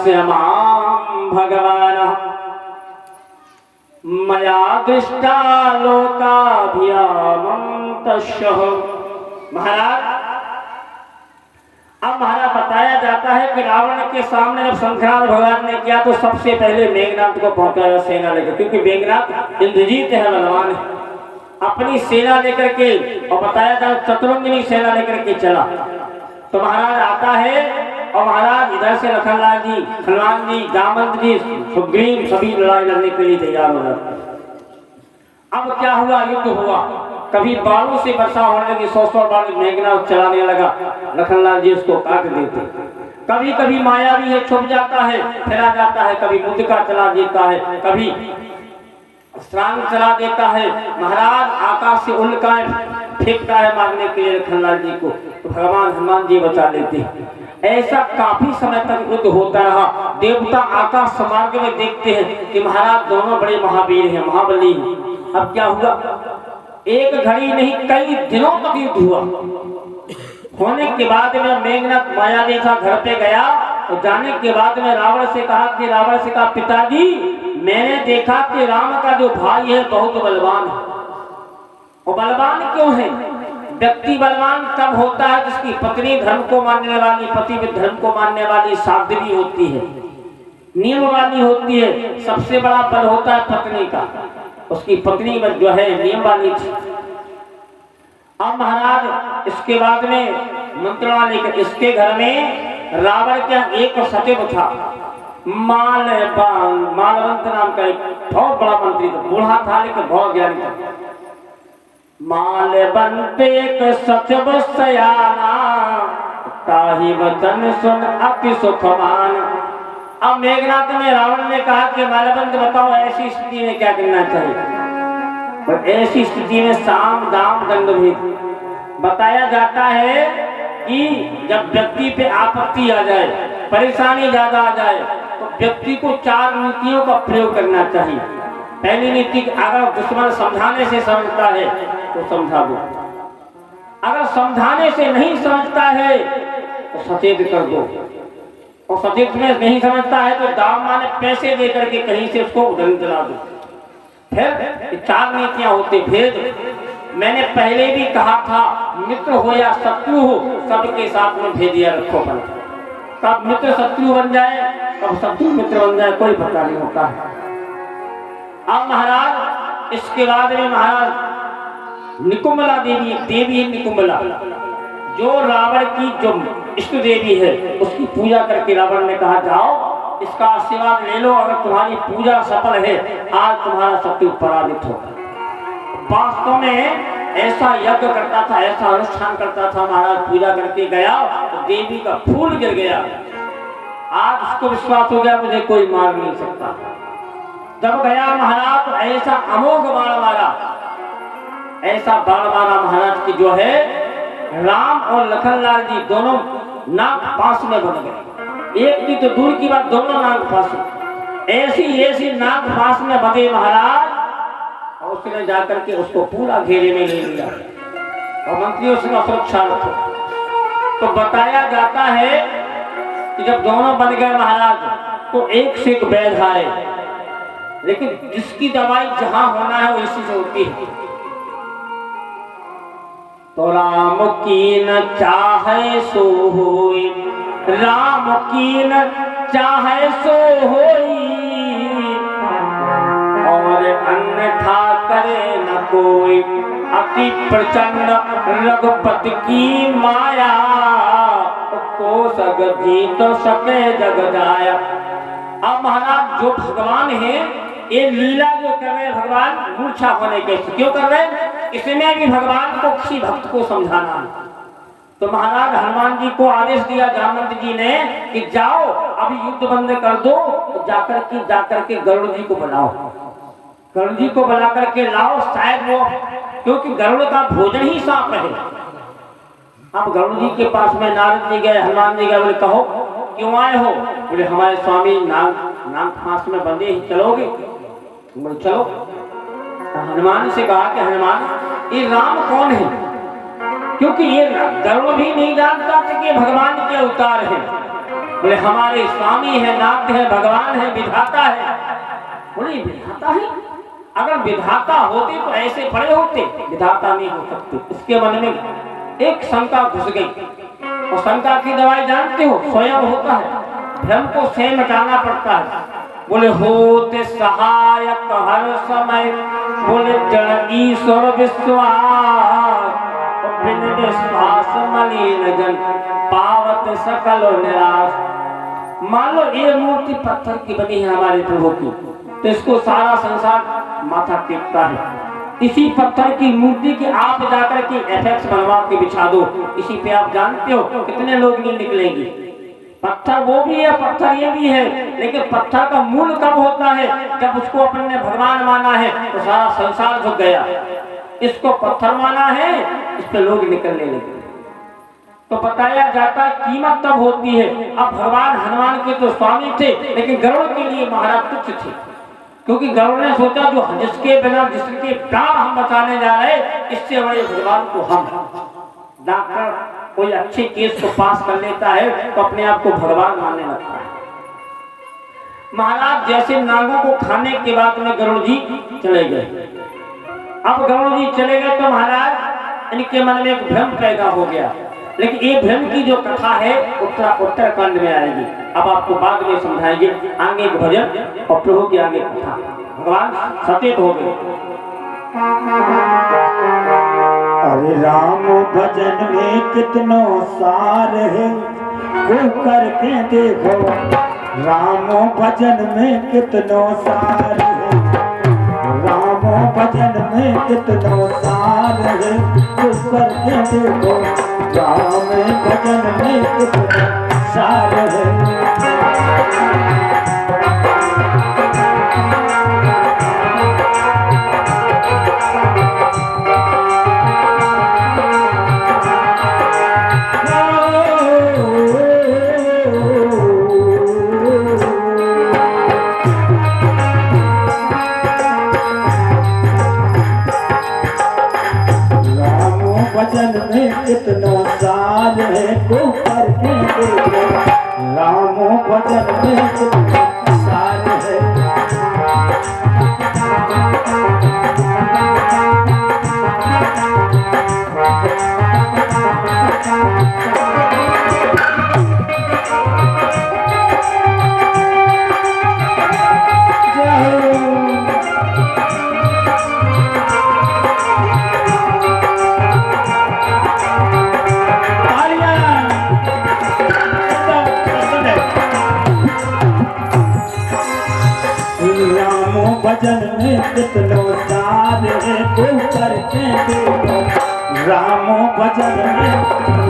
तस्य मां भगवान मया दृष्टा लोकाभिरामं तस्यः। महाराज, अब महाराज बताया जाता है कि रावण के सामने जब संघार भगवान ने किया तो सबसे पहले मेघनाथ को पहुंचाया सेना लेकर, क्योंकि मेघनाथ इंद्रजीत है, बलवान है, अपनी सेना लेकर के, और बताया था शत्रुघ्न सेना लेकर के चला। तो महाराज आता है और महाराज इधर से लखनलाल जी, हनुमान जी, जामवंत जी, सुग्रीव सभी लड़ाई लड़ने के लिए तैयार हो जाते। अब क्या हुआ, युद्ध हुआ, कभी बाणों से वर्षा होने लगी, 100 बाण मेघनाथ चलाने लगा, लखनलाल जी उसको काट देते। कभी कभी माया भी है, छुप जाता है, फिरा जाता है, कभी मुद्दा चला देता है, कभी श्रांग चला देता है। महाराज आकाश से उल्काएं फेंकता है मारने के लिए लखनलाल जी को, तो भगवान हनुमान जी बचा लेते हैं। ऐसा काफी समय तक युद्ध होता रहा। देवता आकाश मार्ग में देखते हैं कि महाराज दोनों बड़े महावीर हैं, महाबली हैं। अब क्या हुआ, एक घड़ी नहीं कई दिनों तक युद्ध हुआ। होने के बाद में मेघनाथ माया देखा, घर पे गया, और जाने के बाद में रावण से कहा, पिताजी मैंने देखा कि राम का जो भाई है बहुत बलवान है। और बलवान क्यों है? व्यक्ति बलवान तब होता है जिसकी पत्नी धर्म को मानने वाली, पति भी धर्म को मानने वाली, साध्वी होती है, नियम वाली होती है। सबसे बड़ा बल होता है पत्नी का, उसकी पत्नी में जो है नियम वाली थी। अब महाराज इसके बाद में मंत्रणा लेकर, इसके घर में रावण का एक सचिव था, मालवंत नाम का एक बहुत बड़ा मंत्री था, बूढ़ा था लेकिन बहुत ज्ञानी था। मालवंत एक सचिव सयाना, ताहि वचन सुन अति सुखमान। अब मेघनाथ में रावण ने कहा कि मालवंत बताओ ऐसी स्थिति में क्या करना चाहिए। और ऐसी स्थिति में साम दाम दंड भेद बताया जाता है कि जब व्यक्ति पे आपत्ति आ जाए, परेशानी ज्यादा आ जाए, तो व्यक्ति को 4 नीतियों का प्रयोग करना चाहिए। पहली नीति, अगर दुश्मन समझाने से समझता है तो समझा दो, अगर समझाने से नहीं समझता है तो सचेत कर दो, और सचेत में नहीं समझता है तो दाम माने पैसे दे करके कहीं से उसको उधर दिला दो। फिर 4 नीतियां होती। भेद मैंने पहले भी कहा था, मित्र हो या शत्रु हो सबके साथ में भेदिया रखो। कब मित्र शत्रु बन जाए, कब शत्रु मित्र बन जाए, कोई पता नहीं होता है। अब महाराज इसके बाद में महाराज निकुंभला देवी, देवी है निकुंभला, जो रावण की जो इष्ट देवी है, उसकी पूजा करके रावण ने कहा जाओ इसका आशीर्वाद ले लो, अगर तुम्हारी पूजा सफल है आज तुम्हारा शत्रु पराजित होगा। वास्तव में ऐसा यज्ञ करता था, ऐसा अनुष्ठान करता था महाराज, पूजा करके गया तो देवी का फूल गिर गया। आज उसको विश्वास हो गया मुझे कोई मार नहीं सकता। जब गया महाराज तो ऐसा अमोघ बाण मारा, ऐसा बाण मारा महाराज की जो है राम और लखनलाल जी दोनों नाक फांस में बन गए। एक की तो दूर की बात, दोनों नाक फांस, ऐसी नाक फांस में बंधे महाराज। और उसने जाकर के उसको पूरा घेरे में ले लिया और मंत्रियों से सुरक्षा रखो। तो बताया जाता है कि जब दोनों बन गए महाराज तो एक से एक वैद्य आए, लेकिन जिसकी दवाई जहां होना है वो इसी से होती है। तो राम की न चाहे सो होई, राम की न चाहे सो होई, और अन्यथा करे न कोई, अति प्रचंड रघुपति की माया, को सग जीत सके जग जाया। अब महाराज जो भगवान है ये लीला जो कर रहे हैं भगवान मूर्छा होने के, क्यों कर रहे हैं? इसमें भी भगवान को किसी भक्त को समझाना है। तो महाराज हनुमान जी को आदेश दिया जामवंत जी ने कि जाओ अभी युद्ध बंद कर दो, तो जाकर के गरुड़ जी को बुलाओ, गरुड़ जी को बुला करके लाओ, शायद वो, क्योंकि गरुड़ का भोजन ही सांप है। अब गरुड़ जी के पास में नारद जी गए, हनुमान जी गए, बोले कहो क्यों आए हो? बोले हमारे स्वामी नाग फांस में बंधे ही, चलोगे? बोले चलो। हनुमान से कहा कि हनुमान ये राम कौन है? क्योंकि ये गरुड़ भी नहीं जानता था कि भगवान के अवतार है। बोले हमारे स्वामी है, नाथ है, भगवान है, विधाता है। बोले विधाता है? अगर विधाता होते तो ऐसे पड़े होते, विधाता नहीं हो सकते। इसके मन में एक शंका घुस गई, और शंका की दवाई जानते हो, स्वयं होता है, भ्रम को स्वयं मिटाना पड़ता है। बोले होते सहायक हर समय, बोले जड़ ईश्वर विश्वास, बिन विश्वास मलिन जन पावत सकल निराश। मान लो ये मूर्ति पत्थर की बनी है हमारे प्रभु की, तो इसको सारा संसार माथा टेकता है। इसी पत्थर की मूर्ति की आप जाकर के एफेक्स बनवा के बिछा दो, इसी पे आप जानते हो कितने लोग नहीं निकलेंगे। पत्थर वो भी है, पत्थर ये भी है, लेकिन पत्थर का मूल कब होता है? जब उसको अपन ने भगवान माना है तो सारा संसार झुक गया। इसको पत्थर माना है, इस पे लोग निकलने लगे। तो बताया जाता कीमत तब होती है। अब भगवान हनुमान के तो स्वामी थे, लेकिन गरुड़ के लिए महाराज तुच्छ थे, क्योंकि गरुड़ ने सोचा जो जिसके बिना जिसके प्राण हम बचाने जा रहे, इससे बड़े भगवान को हम। डॉक्टर कोई अच्छे केस को पास कर लेता है तो अपने आप को भगवान मानने लगता है। महाराज जैसे नागों को खाने के बाद में गरुड़ जी चले गए। अब गरुड़ जी चले गए तो महाराज इनके मन में एक भ्रम पैदा हो गया। लेकिन ये भ्रम की जो कथा है उत्तराखंड में आएगी, अब आपको बाद में समझाएंगे। आगे भजन और प्रभु की आगे कथा, भगवान सचेत हो गए। अरे राम भजन में कितनो सार है, को करके देखो। राम भजन में कितनो सार है, राम भजन में कितनो सार है, को करके देखो। राम भजन में कितनो सार है। भजन में कितनो सार है, को करके देखो। राम भजन में कितनो सार है। भजन में कितनो सार है, को करके देखो। राम भजन में